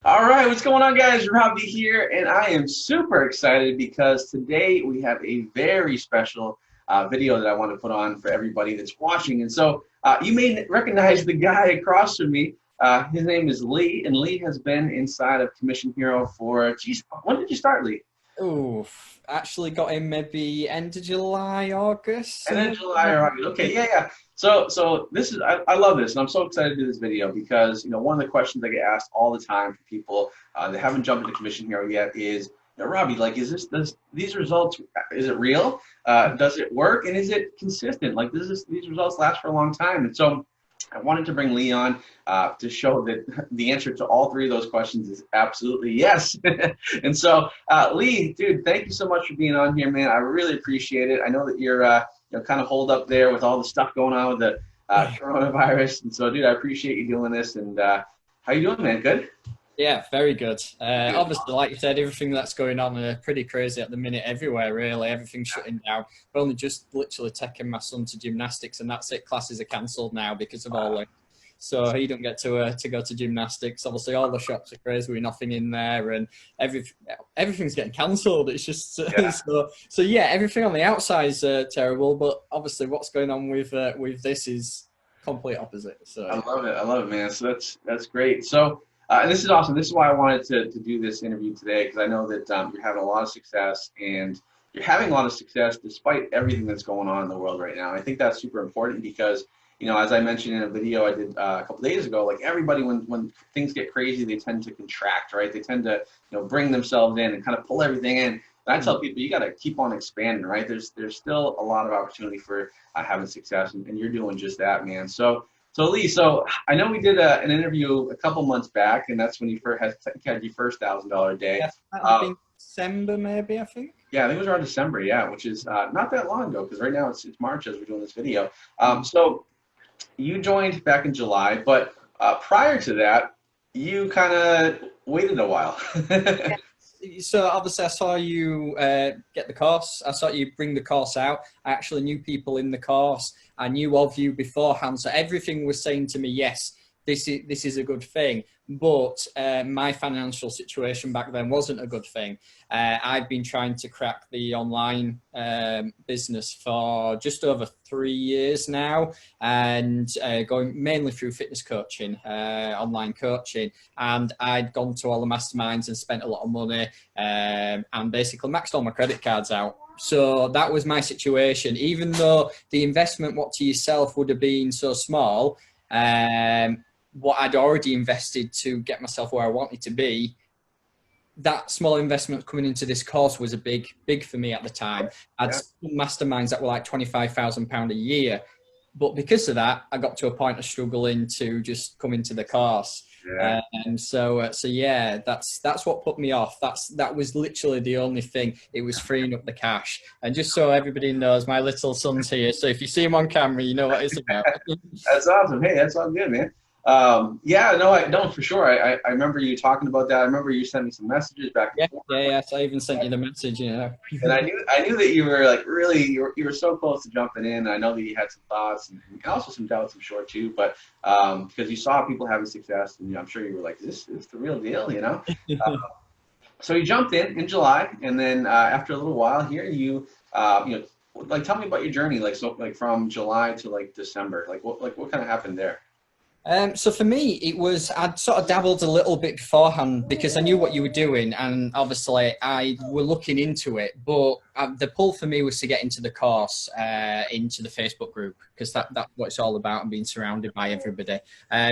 All right, what's going on, guys? Robby here, and I am super excited because today we have a very special video that I want to put on for everybody that's watching. And so you may recognize the guy across from me. His name is Lee, and Lee has been inside of Commission Hero for, geez, when did you start, Lee? Oof, actually got in maybe end of July, August, And then something July like or August. Okay, yeah, yeah. So this is I love this, and I'm so excited to do this video because one of the questions I get asked all the time from people that haven't jumped into Commission Hero yet is, Robby, like, these results, is it real? Does it work, and is it consistent? Like, these results last for a long time, and so I wanted to bring Lee on to show that the answer to all three of those questions is absolutely yes. And so, Lee, dude, thank you so much for being on here, man. I really appreciate it. I know that you're kind of holed up there with all the stuff going on with the coronavirus, and so, dude, I appreciate you doing this. And how you doing, man? Good? Yeah, very good. Obviously, like you said, everything that's going on pretty crazy at the minute everywhere, really. Everything's shutting down. I've only just literally taken my son to gymnastics, and that's it. Classes are cancelled now because of all this. So he don't get to go to gymnastics. Obviously, all the shops are crazy with nothing in there, and everything's getting cancelled. It's just Yeah. so yeah, everything on the outside is terrible, but obviously, what's going on with this is complete opposite. So I love it. I love it, man. So that's great. So, and this is awesome. This is why I wanted to do this interview today, because I know that you're having a lot of success, and you're having a lot of success despite everything that's going on in the world right now. And I think that's super important because, as I mentioned in a video I did a couple days ago, like everybody, when things get crazy, they tend to contract, right? They tend to, bring themselves in and kind of pull everything in. And I tell people, you got to keep on expanding, right? There's still a lot of opportunity for having success, and you're doing just that, man. So Lee, I know we did an interview a couple months back, and that's when you had your first $1,000 day. yeah, I think December maybe. I think. Yeah, I think it was around December, yeah, which is not that long ago, because right now it's March as we're doing this video. So you joined back in July, but prior to that, you kind of waited a while. So obviously I saw you get the course. I saw you bring the course out. I actually knew people in the course. I knew of you beforehand. So everything was saying to me, yes, this is a good thing. But my financial situation back then wasn't a good thing. I'd been trying to crack the online business for just over 3 years now, and going mainly through fitness coaching, online coaching. And I'd gone to all the masterminds and spent a lot of money, and basically maxed all my credit cards out. So that was my situation. Even though the investment, what to yourself, would have been so small, what I'd already invested to get myself where I wanted to be, that small investment coming into this course was a big for me at the time. I'd some masterminds that were like £25,000 a year. But because of that, I got to a point of struggling to just come into the course. Yeah. And so yeah, that's what put me off. That was literally the only thing. It was freeing up the cash. And just so everybody knows, my little son's here. So if you see him on camera, you know what it's about. That's awesome. Hey, that's all good, man. Yeah, no, I don't for sure. I remember you talking about that. I remember you sent me some messages back and forth. Yeah. So I even sent you the message, And I knew that you were like really, you were so close to jumping in. I know that you had some thoughts and also some doubts, I'm sure too. But because you saw people having success, and I'm sure you were like, this is the real deal, So you jumped in July, and then after a little while here, you like, tell me about your journey, like from July to like December, what kind of happened there? So for me, it was, I'd sort of dabbled a little bit beforehand because I knew what you were doing, and obviously I were looking into it. But the pull for me was to get into the course, into the Facebook group, because that's what it's all about, and being surrounded by everybody.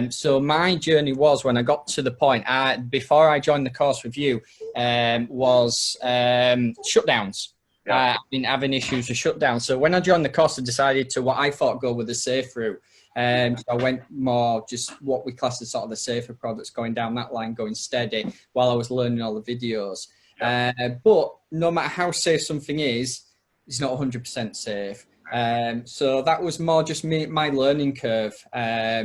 So my journey was, when I got to the point, before I joined the course with you, was shutdowns. Yeah. I've been having issues with shutdowns. So when I joined the course, I decided to, what I thought, go with the safe route. So I went more just what we class as sort of the safer products, going down that line, going steady while I was learning all the videos. But no matter how safe something is, it's not 100% safe. So that was more just my learning curve,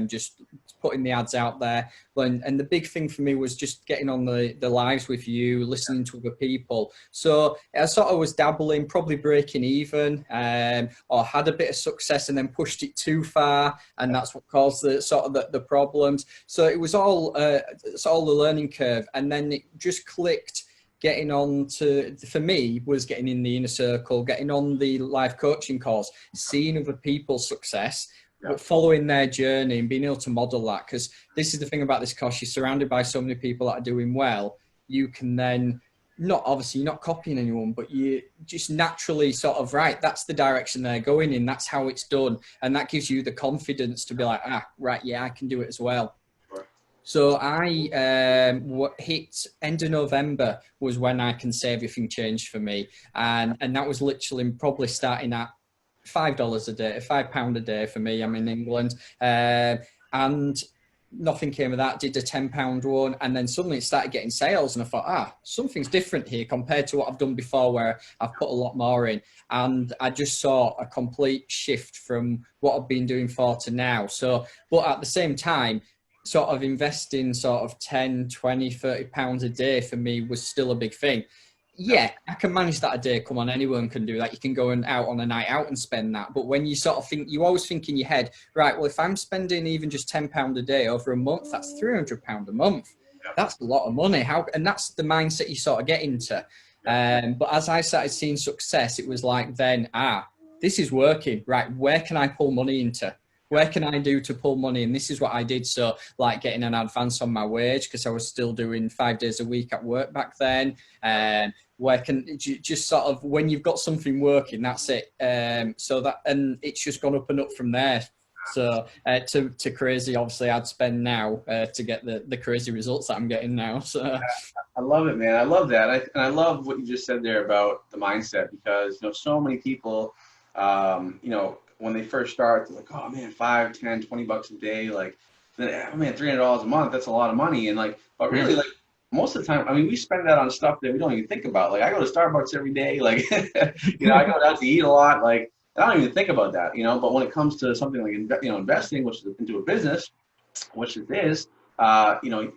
just putting the ads out there. And the big thing for me was just getting on the lives with you, listening to other people. So I sort of was dabbling, probably breaking even, or had a bit of success and then pushed it too far, and that's what caused the problems. So it was all it's all the learning curve, and then it just clicked. Getting on to, for me, was getting in the inner circle, getting on the life coaching course, seeing other people's success, but following their journey and being able to model that. Because this is the thing about this course, you're surrounded by so many people that are doing well. You can then, not obviously, you're not copying anyone, but you just naturally sort of, right, that's the direction they're going in. That's how it's done. And that gives you the confidence to be like, right, yeah, I can do it as well. So I hit end of November was when I can say everything changed for me. And that was literally probably starting at $5 a day, £5 a day for me. I'm in England. And nothing came of that, did a £10 one. And then suddenly it started getting sales. And I thought, something's different here compared to what I've done before where I've put a lot more in. And I just saw a complete shift from what I've been doing for to now. So, but at the same time, sort of investing sort of 10, 20, 30 pounds a day for me was still a big thing. Yeah, I can manage that a day. Come on, anyone can do that. You can go out on a night out and spend that. But when you sort of think, you always think in your head, right, well, if I'm spending even just £10 a day over a month, that's £300 a month. That's a lot of money. And that's the mindset you sort of get into. But as I started seeing success, it was like then, this is working. Right, where can I pull money into? Where can I do to pull money? And this is what I did. So like getting an advance on my wage, because I was still doing 5 days a week at work back then. Where can just sort of, when you've got something working, that's it. So that, and it's just gone up and up from there. So to crazy, obviously I'd spend now to get the crazy results that I'm getting now. So I love it, man. I love that. And I love what you just said there about the mindset, because, so many people, when they first start, they're like, oh man, 5, 10, 20 bucks a day, like, oh man, $300 a month, that's a lot of money. And like, but really, like, most of the time, I mean, we spend that on stuff that we don't even think about. Like, I go to Starbucks every day, like, I go out to eat a lot, like, I don't even think about that, but when it comes to something like, investing, which is into a business, which it is,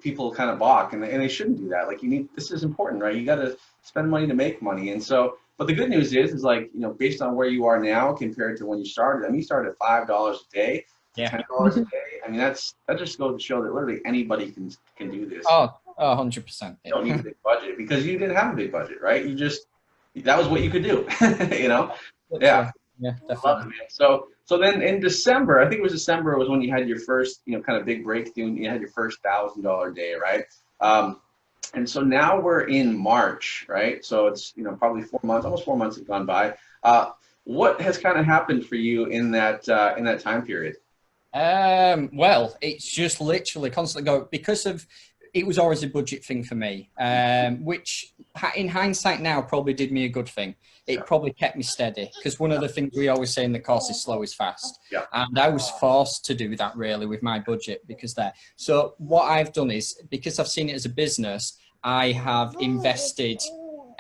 people kind of balk, and they shouldn't do that. Like, this is important, right? You got to spend money to make money. And so, but the good news is like, based on where you are now compared to when you started, I mean, you started at $5 a day, $10 a day. I mean, that just goes to show that literally anybody can do this. 100%. You don't need a big budget, because you didn't have a big budget, right? That was what you could do, Yeah. Yeah, definitely. So then in December, I think it was December, was when you had your first, kind of big breakthrough, and you had your first $1,000 day, right? And so now we're in March, right? So it's, probably 4 months, almost 4 months have gone by. What has kind of happened for you in that time period? Well, it's just literally constantly go, because of, it was always a budget thing for me, which in hindsight now probably did me a good thing. It probably kept me steady, because one of the things we always say in the course is slow is fast. Yeah. And I was forced to do that really with my budget, because there. So what I've done is, because I've seen it as a business, I have invested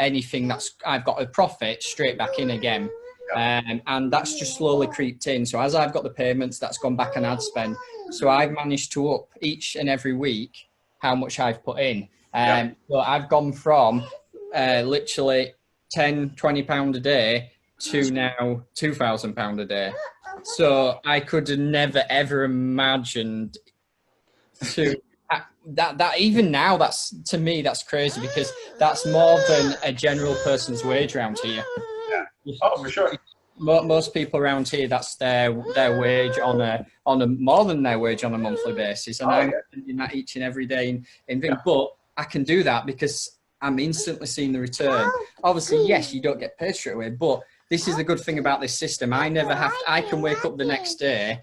anything I've got a profit straight back in again. And that's just slowly creeped in. So as I've got the payments, that's gone back on ad spend. So I've managed to up each and every week how much I've put in. So I've gone from literally £10, £20 a day to now £2,000 a day. So I could have never ever imagined that even now, that's, to me, that's crazy, because that's more than a general person's wage around here. Yeah. Oh, for sure. Most people around here, that's their wage on a more than their wage on a monthly basis, and I'm spending that each and every day in thing. But I can do that because I'm instantly seeing the return. Obviously, yes, you don't get paid straight away, but this is the good thing about this system. I can wake up the next day,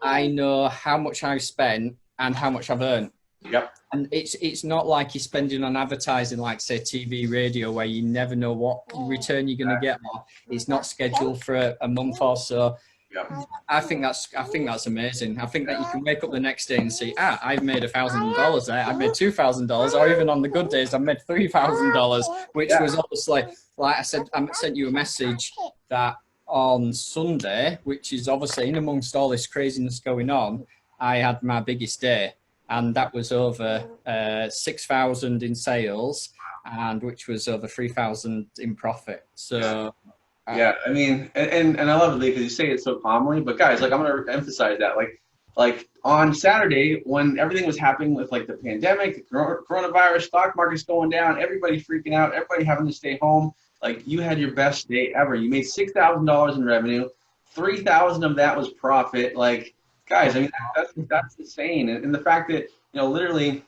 I know how much I've spent and how much I've earned. Yep. And it's not like you're spending on advertising, like say TV, radio, where you never know what return you're going to get. It's not scheduled for a month or so. Yep. I think that's amazing. I think that you can wake up the next day and see, I've made $1,000 there. I've made $2,000, or even on the good days, I've made $3,000, which was obviously, like I said, I sent you a message that on Sunday, which is obviously in amongst all this craziness going on, I had my biggest day, and that was over 6,000 in sales, and which was over 3,000 in profit. So Yeah, I mean, and I love it, Lee, because you say it so calmly. But guys, like I'm gonna emphasize that, like on Saturday when everything was happening with like the pandemic, the coronavirus, stock market's going down, everybody freaking out, everybody having to stay home. Like you had your best day ever. You made $6,000 in revenue, 3,000 of that was profit. Like guys, I mean that's insane. And the fact that literally,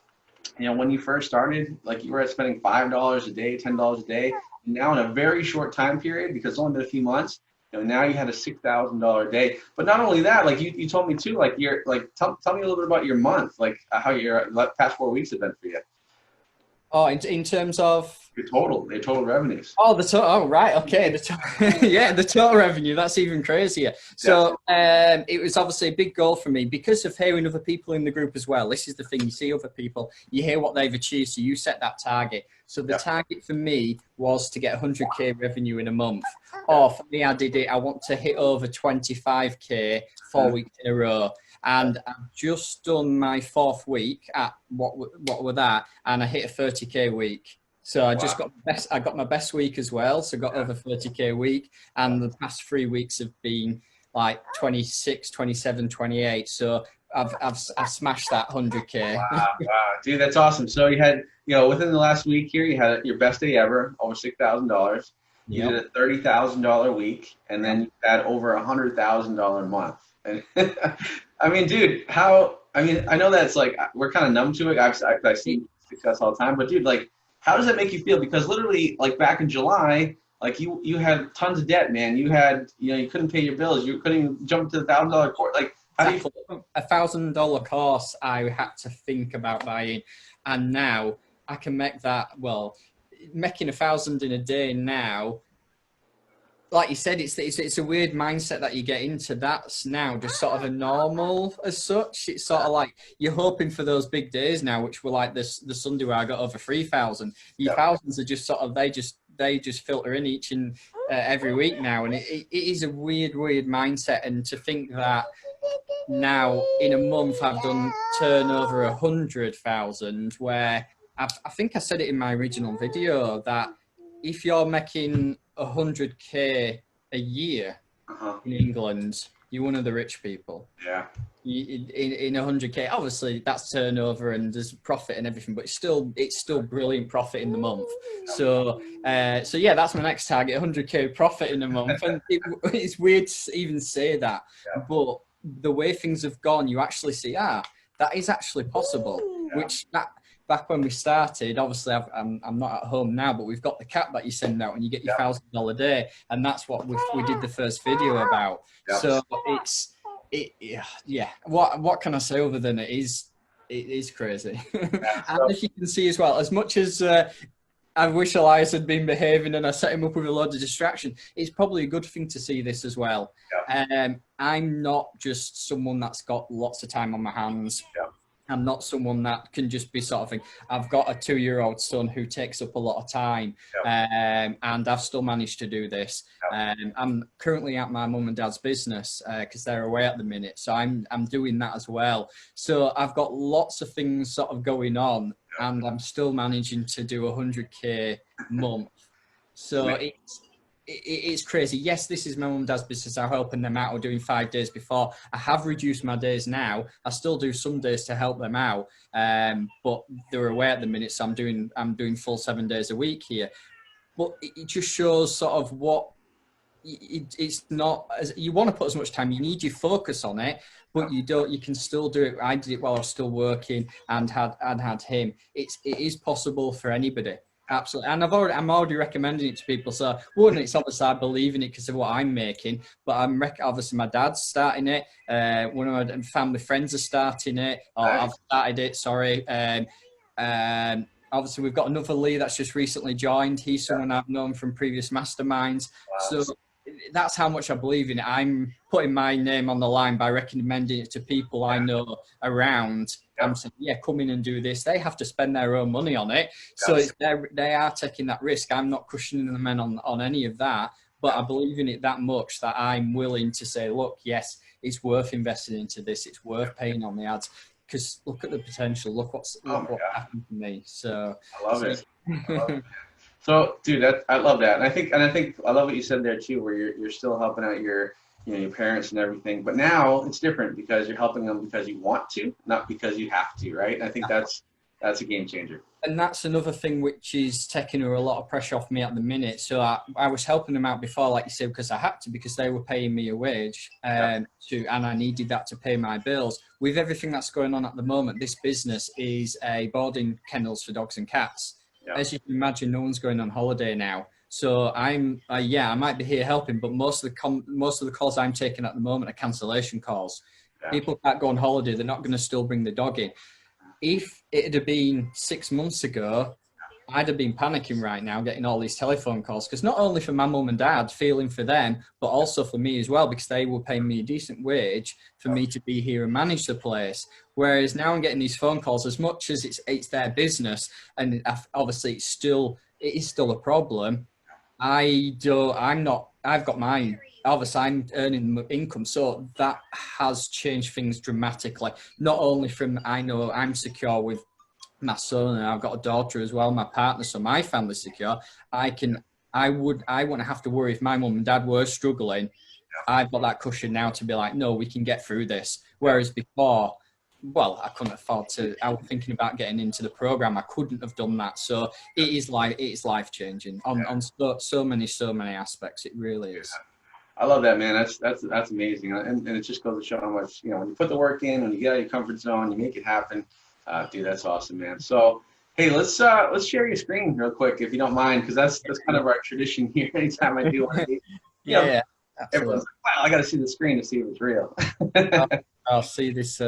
when you first started, like you were at spending $5 a day, $10 a day. Now in a very short time period, because it's only been a few months, now you had a $6,000 day. But not only that, like you told me too, like you're like tell me a little bit about your month, like how your past 4 weeks have been for you. Oh, in terms of Your total revenues. oh, the total. Oh, right. Okay. Yeah, the total revenue. That's even crazier. So it was obviously a big goal for me because of hearing other people in the group as well. This is the thing. You see other people, you hear what they've achieved. So you set that target. So the target for me was to get 100K revenue in a month. Or for me, I did it. I want to hit over 25K 4 weeks in a row. And I've just done my 4th week at what were that, and I hit a 30K week. So I just got my best week as well. So got over 30K a week, and the past 3 weeks have been like 26, 27, 28. So I've smashed that 100K. Wow, dude, that's awesome. So you had within the last week here, you had your best day ever, over $6,000. You did a $30,000 week, and then you had over $100,000 month. And I mean, dude, I know that's like we're kind of numb to it. I've seen success all the time, but dude, like, how does that make you feel? Because literally, like back in July, like you had tons of debt, man. You had, you couldn't pay your bills. You couldn't even jump to the $1,000 course. Like, how do you feel? $1,000 course I had to think about buying, and now I can make that. Well, making 1,000 in a day now. Like you said, it's a weird mindset that you get into. That's now just sort of a normal as such. It's sort of like you're hoping for those big days now, which were like the Sunday where I got over 3,000. Your thousands are just sort of they just filter in each and every week now, and it is a weird mindset. And to think that now in a month I've done turnover 100,000, where I think I said it in my original video that if you're making 100K a year in England, you're one of the rich people. Yeah. In 100K, obviously that's turnover and there's profit and everything, but it's still brilliant profit in the month. So yeah, that's my next target: 100K profit in a month. And it's weird to even say that, but the way things have gone, you actually see, that is actually possible. Which back when we started, obviously I'm not at home now, but we've got the cap that you send out and you get your $1,000 a day, and that's what we did the first video about. So what can I say other than it is crazy. And as you can see as well, as much as I wish Elias had been behaving and I set him up with a load of distraction, it's probably a good thing to see this as well. I'm not just someone that's got lots of time on my hands. I'm not someone that can just be sort of thing. I've got a 2-year-old son who takes up a lot of time, and I've still managed to do this. I'm currently at my mum and dad's business because they're away at the minute, so I'm doing that as well. So I've got lots of things sort of going on, and I'm still managing to do 100K a month. So it's crazy. Yes, this is my mum and dad's business. I'm helping them out or doing 5 days before. I have reduced my days now. I still do some days to help them out, but they're away at the minute, so I'm doing full 7 days a week here. But it just shows sort of what it's not. You want to put as much time. You need your focus on it, but you don't. You can still do it. I did it while I was still working and had him. It is possible for anybody. Absolutely, and I'm already recommending it to people. So one, it's obviously I believe in it because of what I'm making, but obviously my dad's starting it. One of my family friends are starting it. Or I've started it. Sorry. Obviously we've got another Lee that's just recently joined. He's someone I've known from previous masterminds. So that's how much I believe in it. I'm putting my name on the line by recommending it to people I know around. I'm saying, come in and do this. They have to spend their own money on it. So they are taking that risk. I'm not cushioning them in on any of that, but I believe in it that much that I'm willing to say, look, yes, it's worth investing into this. It's worth paying on the ads because look at the potential. Look what happened to me. So I love it. I love it. So, dude, I love that, and I think I love what you said there too, where you're still helping out your parents and everything, but now it's different because you're helping them because you want to, not because you have to, right? And I think that's a game changer. And that's another thing which is taking a lot of pressure off me at the minute. So I was helping them out before, like you said, because I had to, because they were paying me a wage and I needed that to pay my bills. With everything that's going on at the moment, this business is a boarding kennels for dogs and cats. Yeah. As you can imagine, no one's going on holiday now. So I might be here helping, but most of the calls I'm taking at the moment are cancellation calls. Yeah. People can't go on holiday; they're not going to still bring the dog in. If it had been 6 months ago, I'd have been panicking right now, getting all these telephone calls, because not only for my mum and dad, feeling for them, but also for me as well, because they were paying me a decent wage for me to be here and manage the place. Whereas now I'm getting these phone calls, as much as it's their business, and obviously it is still a problem. I've got mine. Obviously, I'm earning income, so that has changed things dramatically. Not only from, I know I'm secure with my son, and I've got a daughter as well, my partner, so my family's secure. I wouldn't have to worry if my mum and dad were struggling. I've got that cushion now to be like, no, we can get through this. Whereas before, well, I couldn't afford to. I was thinking about getting into the program. I couldn't have done that. So it is life changing on so many aspects. It really is. I love that, man. That's amazing, and it just goes to show how much, when you put the work in, when you get out of your comfort zone, you make it happen. Dude, that's awesome, man. So, hey, let's share your screen real quick, if you don't mind, because that's kind of our tradition here. Anytime I do one, yeah, everyone's like, wow, I got to see the screen to see if it's real. I'll see this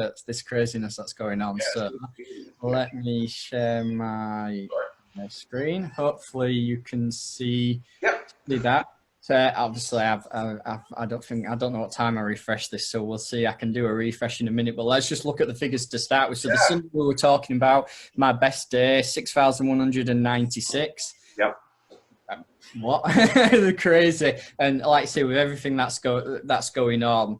craziness that's going on. So let me share my screen. Hopefully you can see that. So obviously I don't know what time I refresh this, so we'll see. I can do a refresh in a minute, but let's just look at the figures to start with. So the Sunday we were talking about, my best day, 6,196. Yep. What? Crazy. And like I say, with everything that's going on,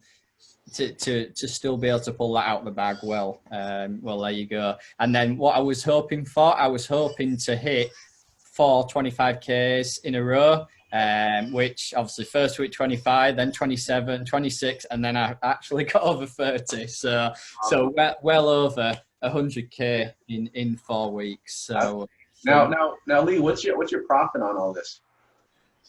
to still be able to pull that out of the bag, well, there you go. And then what I was hoping to hit 4 25Ks in a row. Which obviously first week 25, then 27, 26, and then I actually got over 30. So well over 100K in 4 weeks. So now, Lee, what's your profit on all this?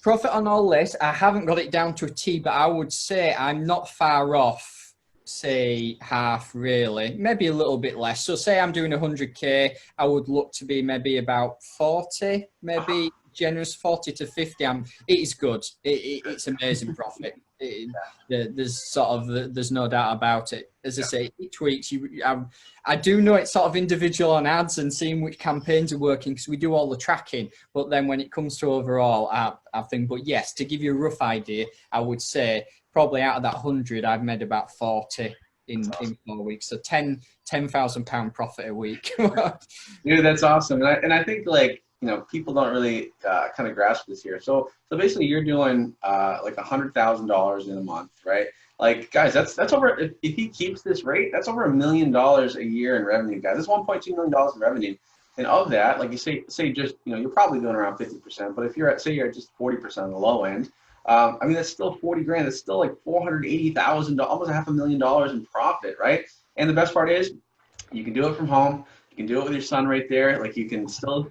Profit on all this, I haven't got it down to a T, but I would say I'm not far off, say half really, maybe a little bit less. So say I'm doing 100K, I would look to be maybe about 40, maybe generous 40 to 50. It is good. It's amazing profit. There's no doubt about it. As I say, each week I do know it's sort of individual on ads and seeing which campaigns are working because we do all the tracking. But then when it comes to overall, I think. But yes, to give you a rough idea, I would say probably out of that 100, I've made about 40 in 4 weeks. So £10,000 profit a week. Dude, that's awesome. And I think people don't really kind of grasp this here. So basically you're doing like $100,000 in a month, right? Like, guys, that's over, if he keeps this rate, that's over $1 million a year in revenue, guys. That's $1.2 million in revenue. And of that, like you say just, you're probably doing around 50%, but if you're at just 40% on the low end, that's still 40 grand. It's still like $480,000, almost $500,000 in profit, right? And the best part is you can do it from home. You can do it with your son right there. Like, you can still,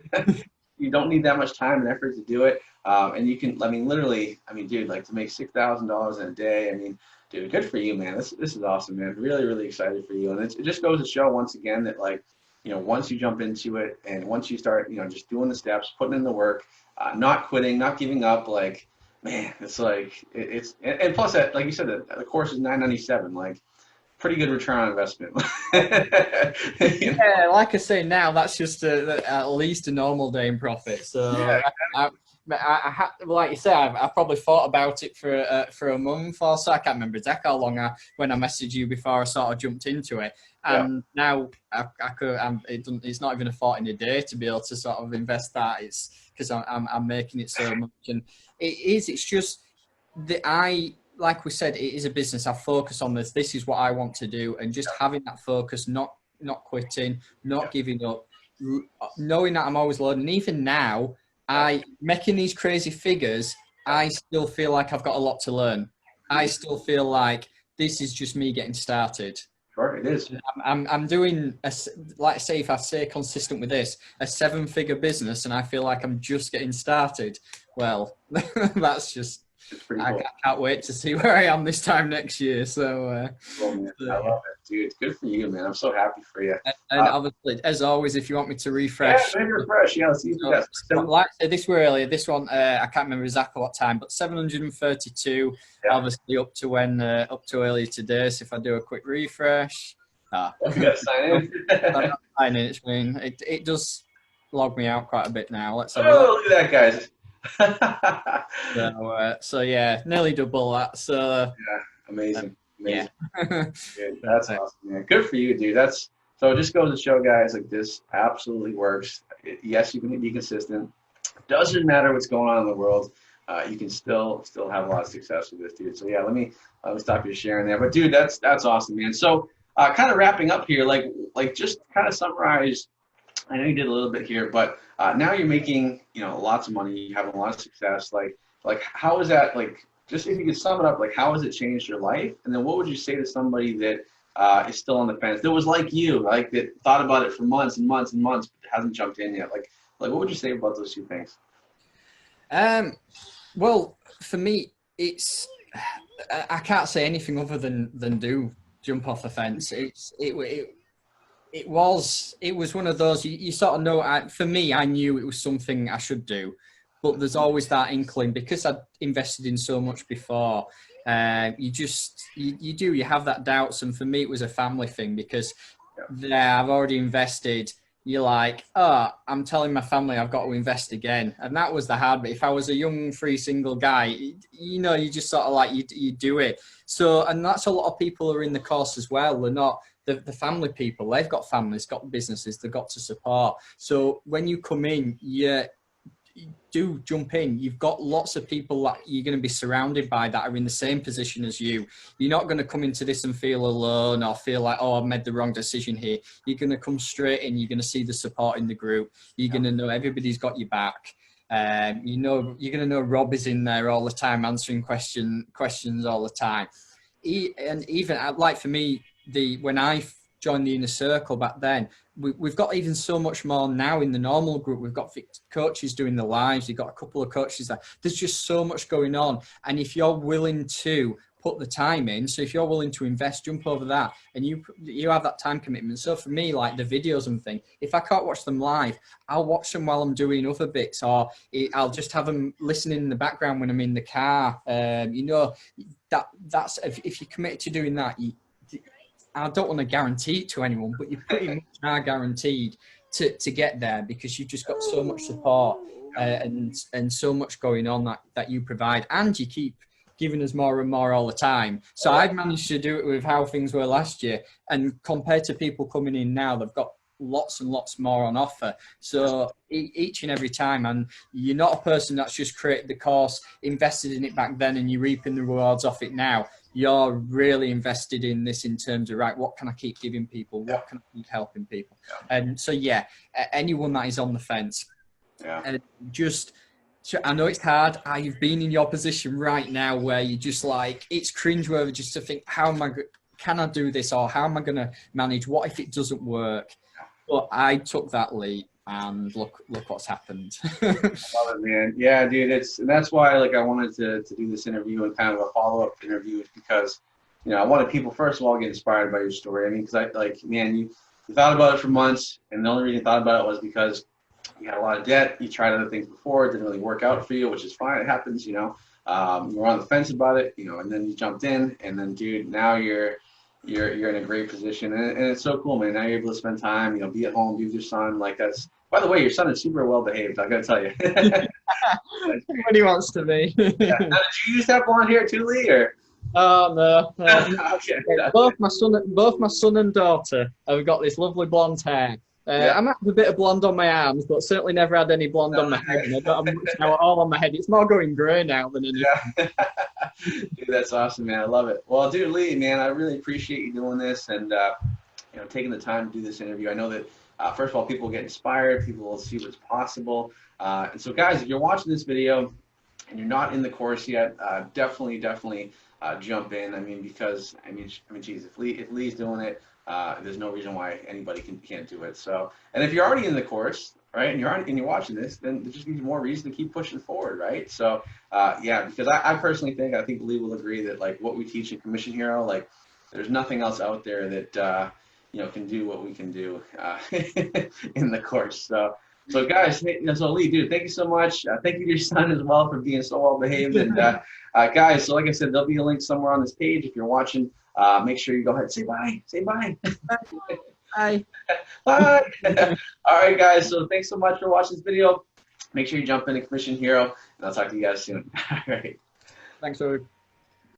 you don't need that much time and effort to do it. And you can, literally, dude, like to make $6,000 in a day. Dude, good for you, man. This is awesome, man. Really, really excited for you. And it just goes to show once again that, once you jump into it and once you start, just doing the steps, putting in the work, not quitting, not giving up, man, it's and plus that, like you said, the course is $997, pretty good return on investment. Yeah, like I say, now that's just at least a normal day in profit. So like you say, I probably thought about it for a month or so. I can't remember exactly how long when I messaged you before I sort of jumped into it. And now it's not even a thought in a day to be able to sort of invest that. It's because I'm making it so much, and it's just that like we said, it is a business. I focus on this. This is what I want to do, and just having that focus, not quitting, not giving up, knowing that I'm always learning. And even now, I making these crazy figures, I still feel like I've got a lot to learn. I still feel like this is just me getting started. Sure, it is. I'm doing, like I say, if I stay consistent with this, a 7-figure business, and I feel like I'm just getting started. Well, that's just, Cool. I can't wait to see where I am this time next year. So, cool, man. I love it, dude. Good for you, man. I'm so happy for you. And obviously, as always, if you want me to refresh, maybe refresh. Yeah, let's see if you got like I said, this were earlier. This one, I can't remember exactly what time, but 732. Obviously, up to earlier today. So if I do a quick refresh, you gotta sign in. I'm not signing in. It does log me out quite a bit now. Let's have a look. Look at that, guys. So yeah, nearly double that. So amazing. Yeah. Dude, that's awesome, man. Good for you, dude. So it just goes to show, guys, like this absolutely works. Yes, you can be consistent. Doesn't matter what's going on in the world. You can still have a lot of success with this, dude. So yeah, let me stop you sharing there. But dude, that's awesome, man. So kind of wrapping up here, like just kind of summarize. I know you did a little bit here, but now you're making, lots of money. You're having a lot of success. Like how is that, like, just if you could sum it up, like how has it changed your life? And then what would you say to somebody that is still on the fence, that was like you, like that thought about it for months and months and months, but hasn't jumped in yet? Like what would you say about those two things? Well, for me, I can't say anything other than do jump off the fence. It was one of those, you sort of know, for me, I knew it was something I should do, but there's always that inkling because I'd invested in so much before. You have that doubts. And for me, it was a family thing because I've already invested. You're like, I'm telling my family I've got to invest again. And that was the hard bit. If I was a young, free, single guy, you just sort of like, you do it. So, and that's a lot of people who are in the course as well. They're not the family people. They've got families, got businesses, they've got to support. So when you come in, you do jump in. You've got lots of people that you're going to be surrounded by that are in the same position as you. You're not going to come into this and feel alone or feel like, I've made the wrong decision here. You're going to come straight in. You're going to see the support in the group. You're going to know everybody's got your back. You're going to know Rob is in there all the time, answering questions all the time. And even like for me, when I joined the inner circle back then, we've got even so much more now in the normal group. We've got coaches doing the lives. You've got a couple of coaches there. There's just so much going on. And if you're willing to put the time in, so if you're willing to invest, jump over that, and you have that time commitment. So for me, like the videos and things, if I can't watch them live, I'll watch them while I'm doing other bits, or I'll just have them listening in the background when I'm in the car. That's if you're committed to doing that, I don't want to guarantee it to anyone, but you pretty much are guaranteed to get there because you've just got so much support and so much going on that you provide, and you keep giving us more and more all the time. So I've managed to do it with how things were last year, and compared to people coming in now, they've got lots and lots more on offer. So each and every time, and you're not a person that's just created the course, invested in it back then, and you're reaping the rewards off it now. You're really invested in this in terms of, right, what can I keep giving people? What can I keep helping people? And so, anyone that is on the fence, and I know it's hard. I've been in your position right now where you just like, it's cringeworthy just to think, can I do this? Or how am I going to manage? What if it doesn't work? But I took that leap, and look what's happened. Love it, man. Yeah, dude. And that's why I wanted to do this interview and kind of a follow-up interview, because I wanted people first of all to get inspired by your story. I mean, because you thought about it for months, and the only reason you thought about it was because you had a lot of debt. You tried other things before, it didn't really work out for you, which is fine. It happens. You were on the fence about it, and then you jumped in, and then, dude, now you're in a great position, and it's so cool, man. Now you're able to spend time, be at home, be with your son. Like, that's, by the way, your son is super well behaved, I gotta tell you. What he wants to be. Now, did you used to have blonde hair too, Lee, or? Oh no. Okay. Both my son and daughter have got this lovely blonde hair. I might have a bit of blonde on my arms, but certainly never had any blonde on my head. And I don't have much now at all on my head. It's more going grey now than anything. Dude, that's awesome, man. I love it. Well, dude, Lee, man, I really appreciate you doing this and taking the time to do this interview. I know that first of all, people get inspired, people will see what's possible, and so, guys, if you're watching this video and you're not in the course yet, definitely jump in. I mean, because geez, if Lee's doing it, there's no reason why anybody can't do it. So, and if you're already in the course, right, and you're watching this, then there just needs more reason to keep pushing forward, right? So, yeah, because I personally I think Lee will agree that like what we teach in Commission Hero, like there's nothing else out there that can do what we can do in the course. So guys, so Lee, dude, thank you so much. Thank you to your son as well for being so well behaved. And guys, so like I said, there'll be a link somewhere on this page if you're watching. Make sure you go ahead and say bye. Say bye. Bye. Bye. All right, guys. So thanks so much for watching this video. Make sure you jump into Commission Hero, and I'll talk to you guys soon. All right. Thanks, Robby.